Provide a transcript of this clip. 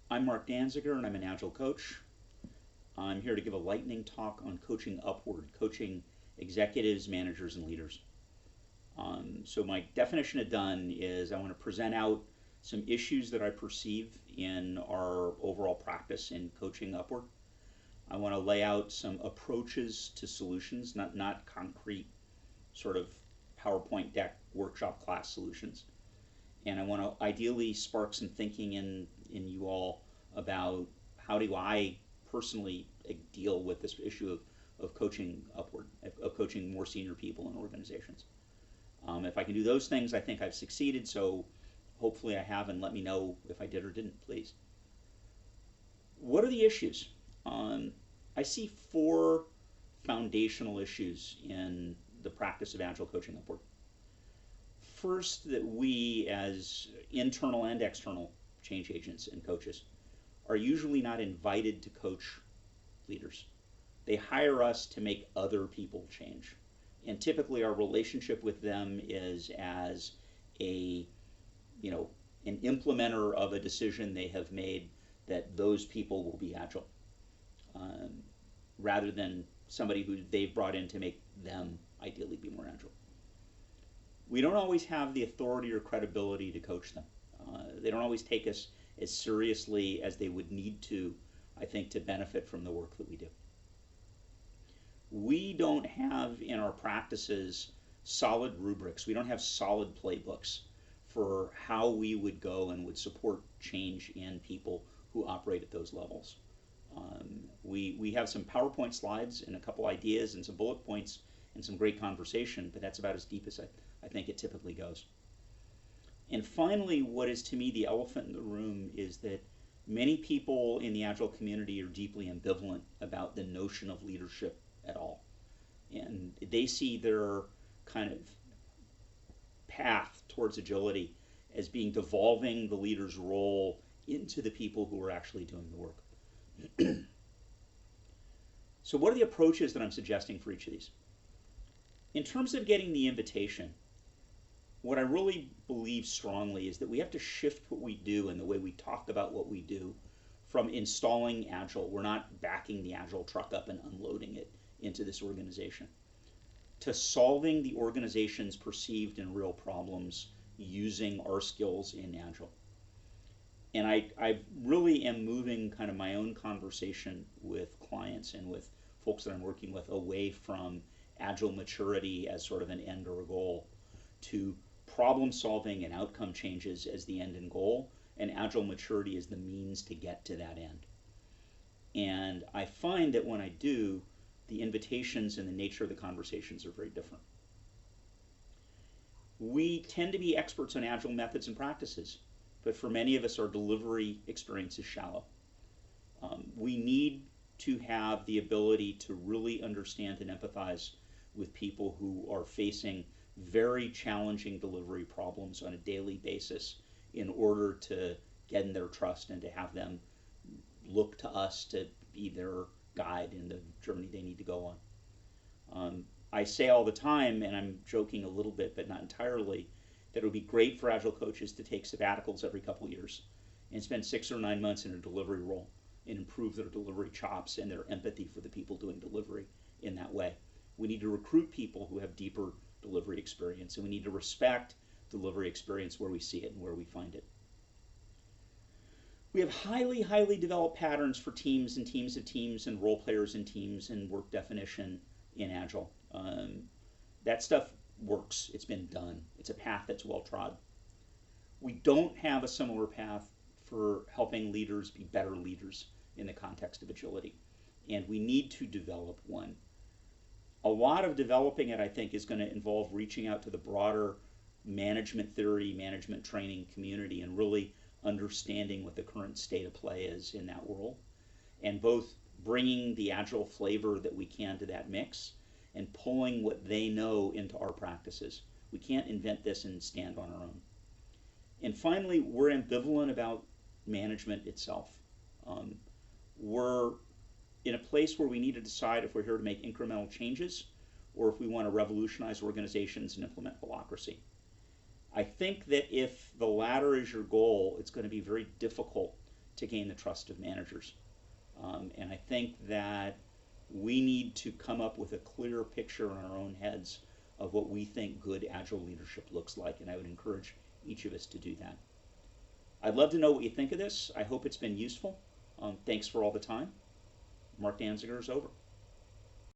I'm Marc Danziger, and I'm an Agile coach. I'm here to give a lightning talk on coaching upward, coaching executives, managers, and leaders. So my definition of done is I want to present out some issues that I perceive in our overall practice in coaching upward. I want to lay out some approaches to solutions, not concrete sort of PowerPoint deck workshop class solutions. And I want to ideally spark some thinking in you all about how do I personally deal with this issue of coaching upward, of coaching more senior people in organizations. If I can do those things, I think I've succeeded, so hopefully I have, and let me know if I did or didn't, please. What are the issues? I see four foundational issues in the practice of Agile coaching upward. First, that we as internal and external change agents and coaches are usually not invited to coach leaders. They hire us to make other people change. And typically our relationship with them is as an implementer of a decision they have made that those people will be agile, rather than somebody who they've brought in to make them ideally be more agile. We don't always have the authority or credibility to coach them. They don't always take us as seriously as they would need to, I think, to benefit from the work that we do. We don't have in our practices solid rubrics. We don't have solid playbooks for how we would go and would support change in people who operate at those levels. We have some PowerPoint slides and a couple ideas and some bullet points and some great conversation, but that's about as deep as I think it typically goes. And finally, what is to me the elephant in the room is that many people in the Agile community are deeply ambivalent about the notion of leadership at all. And they see their kind of path towards agility as being devolving the leader's role into the people who are actually doing the work. So what are the approaches that I'm suggesting for each of these? In terms of getting the invitation, what I really believe strongly is that we have to shift what we do and the way we talk about what we do from installing Agile. We're not backing the Agile truck up and unloading it into this organization, to solving the organization's perceived and real problems using our skills in Agile. And I really am moving kind of my own conversation with clients and with folks that I'm working with away from Agile maturity as sort of an end or a goal to problem solving and outcome changes as the end and goal, and Agile maturity is the means to get to that end. And I find that when I do, the invitations and the nature of the conversations are very different. We tend to be experts on Agile methods and practices, but for many of us, our delivery experience is shallow. We need to have the ability to really understand and empathize with people who are facing very challenging delivery problems on a daily basis in order to gain their trust and to have them look to us to be their guide in the journey they need to go on. I say all the time, and I'm joking a little bit, but not entirely, that it would be great for Agile coaches to take sabbaticals every couple years and spend 6 or 9 months in a delivery role and improve their delivery chops and their empathy for the people doing delivery in that way. We need to recruit people who have deeper delivery experience, and we need to respect delivery experience where we see it and where we find it. We have highly, highly developed patterns for teams and teams of teams and role players in teams and work definition in Agile. That stuff works. It's been done. It's a path that's well trod. We don't have a similar path for helping leaders be better leaders in the context of agility, and we need to develop one. A lot of developing it, I think, is going to involve reaching out to the broader management theory, management training community, and really understanding what the current state of play is in that world, and both bringing the Agile flavor that we can to that mix and pulling what they know into our practices. We can't invent this and stand on our own. And finally, we're ambivalent about management itself. We're in a place where we need to decide if we're here to make incremental changes or if we want to revolutionize organizations and implement holacracy. I think that if the latter is your goal, it's going to be very difficult to gain the trust of managers. And I think that we need to come up with a clear picture in our own heads of what we think good agile leadership looks like, and I would encourage each of us to do that. I'd love to know what you think of this. I hope it's been useful. Thanks for all the time. Marc Danziger is over.